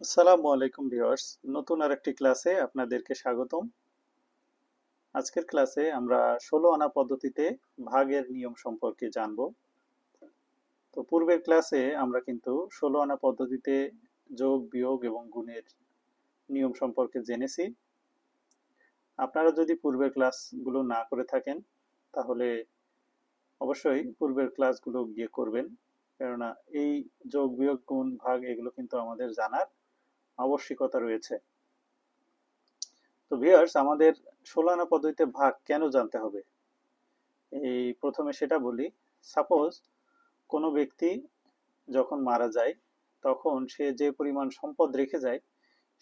আসসালামু আলাইকুম ভিউয়ার্স, নতুন আরেকটি ক্লাসে আপনাদেরকে স্বাগতম। আজকের ক্লাসে আমরা ১৬ আনা পদ্ধতিতে ভাগের নিয়ম সম্পর্কে জানব। তো পূর্বের ক্লাসে আমরা কিন্তু ১৬ আনা পদ্ধতিতে যোগ, বিয়োগ এবং গুণের নিয়ম সম্পর্কে জেনেছি। আপনারা যদি পূর্বের ক্লাসগুলো না করে থাকেন তাহলে অবশ্যই পূর্বের ক্লাসগুলো গিয়ে করবেন, কেননা এই যোগ, বিয়োগ, গুণ, ভাগ এগুলো কিন্তু আমাদের জানার আবশ্যিকতা রয়েছে। তো ভিউয়ার্স, আমাদের ১৬ আনা পদ্ধতিতে ভাগ কেন জানতে হবে এই প্রথমে সেটা বলি। সাপোজ কোনো ব্যক্তি যখন মারা যায় তখন সে যে পরিমাণ সম্পদ রেখে যায়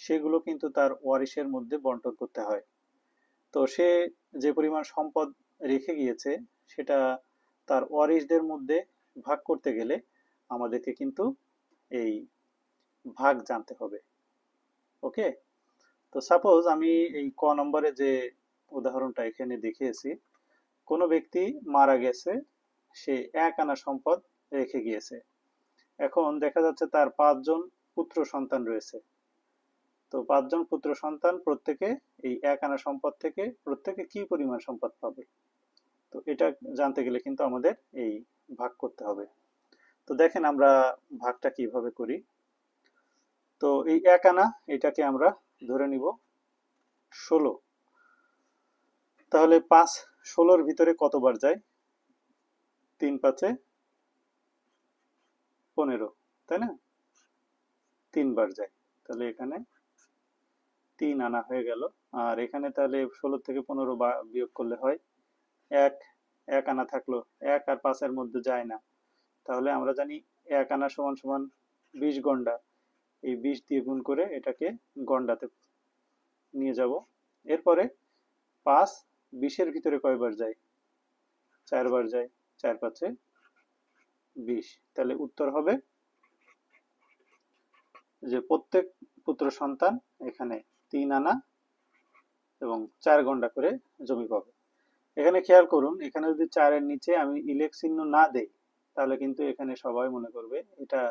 সেগুলো কিন্তু তার ওয়ারিশের মধ্যে বন্টন করতে হয়। তো সে যে পরিমাণ সম্পদ রেখে গিয়েছে সেটা তার ওয়ারিশদের মধ্যে ভাগ করতে গেলে আমাদেরকে কিন্তু এই ভাগ জানতে হবে। ওকে, তো সাপোজ আমি এই ক নম্বরে যে উদাহরণটা এখানে দেখিয়েছি, কোনো ব্যক্তি মারা গেছে, সে ১ আনা সম্পদ রেখে গিয়েছে। এখন দেখা যাচ্ছে তার ৫ জন পুত্র সন্তান রয়েছে। তো ৫ জন পুত্র সন্তান প্রত্যেকে এই ১ আনা সম্পদ থেকে প্রত্যেকে কি পরিমাণ সম্পদ পাবে, তো এটা জানতে গেলে কিন্তু আমাদের এই ভাগ করতে হবে। তো দেখেন আমরা ভাগটা কিভাবে করি। তো এই ১ আনা এটাকে আমরা ধরে নিব ১৬। তাহলে ৫ ১৬-র ভিতরে কতবার যায়? ৩ × ৫ = ১৫, তাই না? ৩ বার যায়। তাহলে এখানে ৩ আনা হয়ে গেল। আর এখানে তাহলে ১৬ থেকে ১৫ বিয়োগ করলে হয় ১। ১ আনা থাকলো, ১ আর ৫ এর মধ্যে যায় না। তাহলে আমরা জানি ১ আনা সমান সমান ২০ গন্ডা। এই ২০ দিয়ে গুণ করে এটাকে গন্ডাতে নিয়ে যাব। এরপরে ৫ ২০-এর ভিতরে কয়বার যায়? ৪ বার যায়। ৪ × ৫ = ২০। তাহলে উত্তর হবে যে প্রত্যেক পুত্র সন্তান এখানে ৩ আনা এবং ৪ গন্ডা করে জমি পাবে। এখানে খেয়াল করুন, এখানে যদি ৪ এর নিচে আমি ইলেক চিহ্ন না দেই তাহলে কিন্তু এখানে সবাই মনে করবে এটা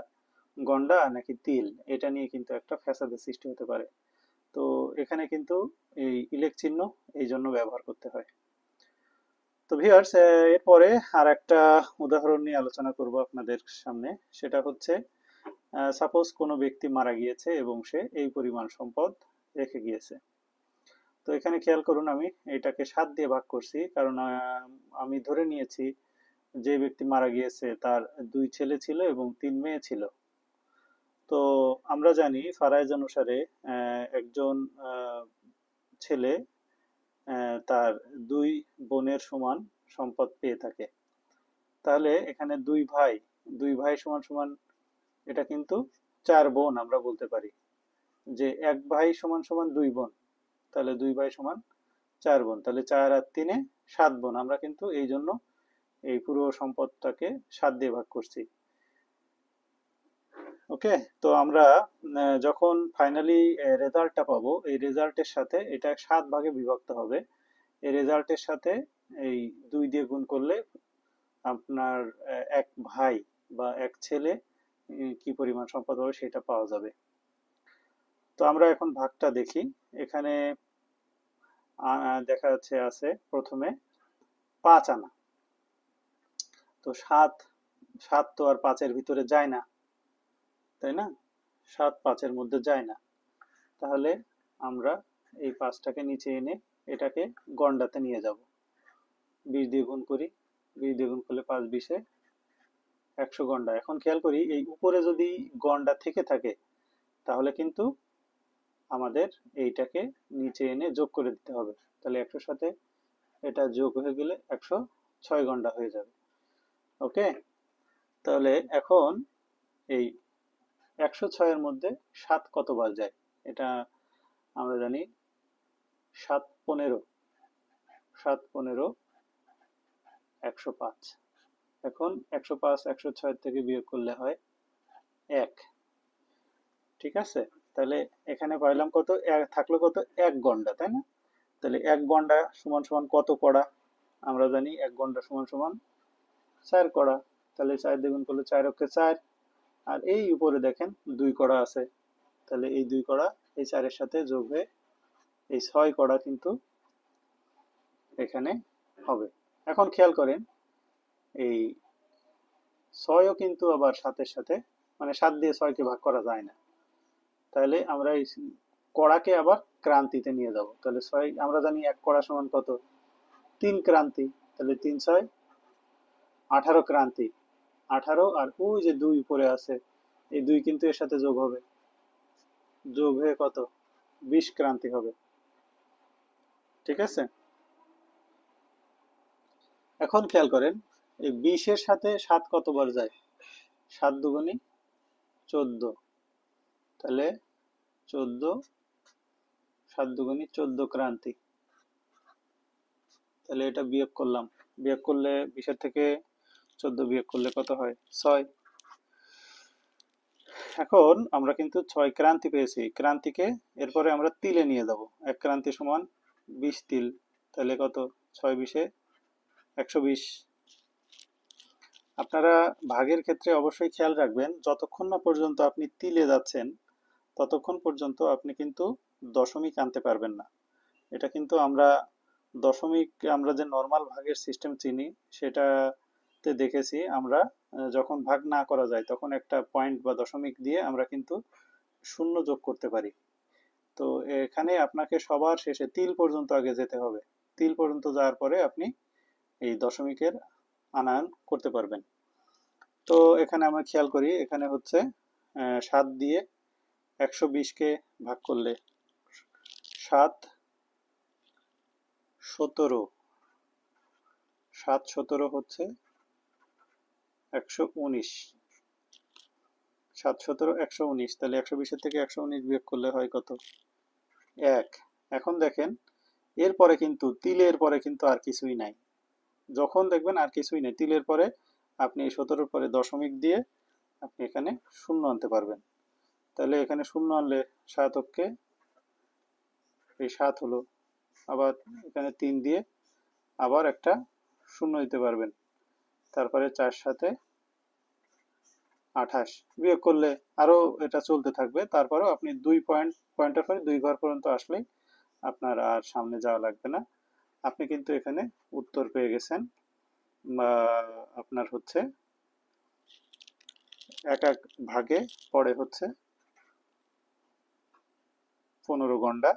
গন্ডা নাকি তিল, এটা নিয়ে কিন্তু একটা ফ্যাসাদের সৃষ্টি হতে পারে। তো এখানে কিন্তু এই ইলেক চিহ্ন এই জন্য ব্যবহার করতে হয়। তো ভিউয়ার্স, এরপরে আর একটা উদাহরণ নিয়ে আলোচনা করব আপনাদের সামনে। সেটা হচ্ছে, সাপোজ কোনো ব্যক্তি মারা গিয়েছে এবং সে এই পরিমাণ সম্পদ রেখে গিয়েছে। তো এখানে খেয়াল করুন, আমি এটাকে ৭ দিয়ে ভাগ করছি, কারণ আমি ধরে নিয়েছি যে ব্যক্তি মারা গিয়েছে তার ২ ছেলে ছিল এবং ৩ মেয়ে ছিল। তো আমরা জানি ফারায়েজ অনুসারে একজন ছেলে তার ২ বোনের সমান সম্পদ পেয়ে থাকে। তাহলে এখানে ২ ভাই সমান সমান এটা কিন্তু ৪ বোন আমরা বলতে পারি, যে ১ ভাই সমান সমান ২ বোন। তাহলে ২ ভাই সমান ৪ বোন। তাহলে ৪ আর ৩-এ ৭ বোন। আমরা কিন্তু এই জন্য এই পুরো সম্পদটাকে ৭ দিয়ে ভাগ করছি। ওকে, তো আমরা যখন ফাইনালি রেজাল্টটা পাবো, এই রেজাল্টের সাথে এটা ৭ ভাগে বিভক্ত হবে। এই রেজাল্টের সাথে এই ২ দিয়ে গুণ করলে আপনার এক ভাই বা এক ছেলে কি পরিমাণ সম্পদ পাবে সেটা পাওয়া যাবে। তো আমরা এখন ভাগটা দেখি। এখানে দেখা যাচ্ছে আছে প্রথমে ৫ আনা। তো ৭ ৭ তো আর ৫ এর ভিতরে যায় না, তাই না? ৭ ৫ এর মধ্যে যায় না। তাহলে আমরা এই ৫টাকে নিচে এনে এটাকে গন্ডাতে নিয়ে যাব। ২০ দিয়ে গুণ করি। ২০ দিয়ে গুণ করলে ৫ ২০-এ ১০০ গন্ডা। এখন খেয়াল করি, এই উপরে যদি গন্ডা থেকে থাকে তাহলে কিন্তু আমাদের এইটাকে নিচে এনে যোগ করে দিতে হবে। তাহলে ১০০-র সাথে এটা যোগ হয়ে গেলে ১০৬ গন্ডা হয়ে যাবে। ওকে, তাহলে এখন এই ১০৬ এর মধ্যে ৭ কতবার যায়? এটা আমরা জানি ৭ ১৫। ৭ ১৫ ১০৫। এখন ১০৫ ১০৬ থেকে বিয়োগ করলে হয় ১। ঠিক আছে, তাহলে এখানে পাইলাম কত, থাকলো কত, ১ গন্ডা, তাই না? তাহলে ১ গন্ডা সমান সমান কত কড়া? আমরা জানি ১ গন্ডা সমান সমান ৪ কড়া। তাহলে ৪ দিয়ে গুণ করলে ৪ অক্ষে ৪। আর এই উপরে দেখেন ২ কড়া আছে, তাহলে এই 2 কড়া এই 4 এর সাথে যোগ হয়ে এই 6 কড়া কিন্তু এখানে হবে। এখন খেয়াল করেন এই 6ও কিন্তু আবার 7-এর সাথে, মানে 7 দিয়ে 6কে ভাগ করা যায় না। তাহলে আমরা এই কড়াকে আবার ক্রান্তিতে নিয়ে যাব। তাহলে 6 আমরা জানি 1 কড়া সমান কত, 3 ক্রান্তি। তাহলে 3 6 18 ক্রান্তি। 18 আর ওই যে 2 উপরে আছে, এই 2 কিন্তু এর সাথে যোগ হবে, যোগ হয়ে কত 20 ক্রান্তি হবে। ঠিক আছে, এখন খেয়াল করেন এই 20 এর সাথে 7 কতবার যায়, 7 দুগুণী 14, তাহলে 14, 7 দুগুণী 14 ক্রান্তি। তাহলে এটা বিয়োগ করলাম, বিয়োগ করলে 20 এর থেকে 14 বিয়োগ করলে কত হয় 6। এখন আমরা কিন্তু 6 ক্রান্তি পেয়েছি, ক্রান্তিকে এরপরে আমরা তিলে নিয়ে যাব। 1 ক্রান্তি সমান 20 তিল, তাহলে কত 6 20-এ 120। আপনারা ভাগের ক্ষেত্রে অবশ্যই খেয়াল রাখবেন, যতক্ষণ না পর্যন্ত আপনি তিলে যাচ্ছেন ততক্ষণ পর্যন্ত আপনি কিন্তু দশমিক আনতে পারবেন না। এটা কিন্তু আমরা দশমিক, আমরা যে নর্মাল ভাগের সিস্টেম চিনি সেটাতে দেখেছি আমরা, যখন ভাগ না করা যায় তখন একটা পয়েন্ট বা দশমিক দিয়ে আমরা কিন্তু শূন্য যোগ করতে পারি। তো এখানে আপনাকে সবার শেষে তিল পর্যন্ত আগে যেতে হবে, তিল পর্যন্ত যাওয়ার পরে আপনি এই দশমিকের আনায়ন করতে পারবেন। তো এখানে আমরা খেয়াল করি, এখানে হচ্ছে 7 দিয়ে 120-কে ভাগ করলে 7 17, 7 17 হচ্ছে 119, 7 17 119, তাহলে 120-এর থেকে 119 বিয়োগ করলে হয় কত 1। এখন দেখেন এরপরে কিন্তু তিলের পরে কিন্তু আর কিছুই নাই, যখন দেখবেন আর কিছুই নেই তিলের পরে আপনি এই 17-র পরে দশমিক দিয়ে আপনি এখানে শূন্য আনতে পারবেন। তাহলে এখানে শূন্য আনলে 7 অক্ষে এই 7 হলো, আবার এখানে 3 দিয়ে আবার একটা শূন্য দিতে পারবেন, তারপরে 4 সাথে 28 বিয়োগ করলে আরো এটা চলতে থাকবে। তারপরেও আপনি 2 পয়েন্টের পরে 2 ঘর পর্যন্ত আসলেই আপনার আর সামনে যাওয়া লাগবে না। আপনি কিন্তু এখানে উত্তর পেয়ে গেছেন। বা আপনার হচ্ছে এক এক ভাগে পড়ে হচ্ছে 15 গন্ডা।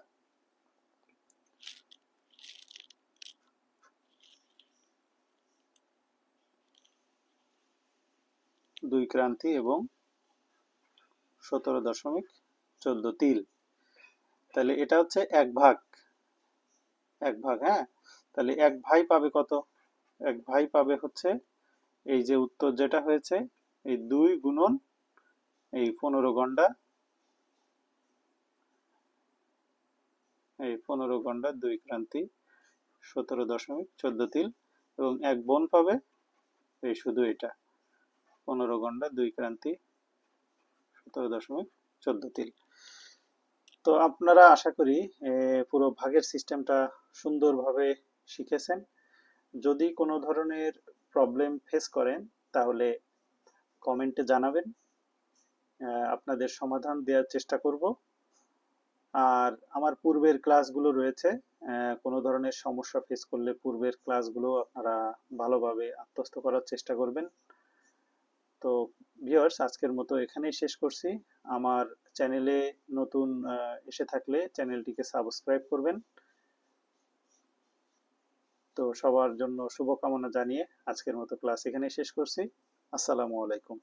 2 ক্রান্তি এবং 17.14 তিল। তাহলে এটা হচ্ছে এক ভাগ, এক ভাগ। হ্যাঁ, তাহলে এক ভাই পাবে কত, এক ভাই পাবে হচ্ছে এই যে উত্তর যেটা হয়েছে এই 2 গুণন এই 15 গন্ডা, এই 15 গন্ডা 2 ক্রান্তি 17.14 তিল, এবং এক বোন পাবে এই শুধু এটা 15 গন্ডা 2 ক্রান্তি 17.14 তিল। তো আপনারা আশা করি পুরো ভাগের সিস্টেমটা সুন্দরভাবে শিখেছেন। যদি কোনো ধরনের প্রবলেম ফেস করেন তাহলে কমেন্টে জানাবেন, আপনাদের সমাধান দেওয়ার চেষ্টা করব। আর আমার পূর্বের ক্লাসগুলো রয়েছে, কোনো ধরনের সমস্যা ফেস করলে পূর্বের ক্লাসগুলো আপনারা ভালোভাবে আত্মস্থ করার চেষ্টা করবেন। তো ভিউয়ার্স, আজকের মতো এখানেই শেষ করছি। আমার চ্যানেলে নতুন এসে থাকলে চ্যানেলটিকে সাবস্ক্রাইব করবেন। তো সবার জন্য শুভকামনা জানিয়ে আজকের মতো ক্লাস এখানেই শেষ করছি। আসসালামু আলাইকুম।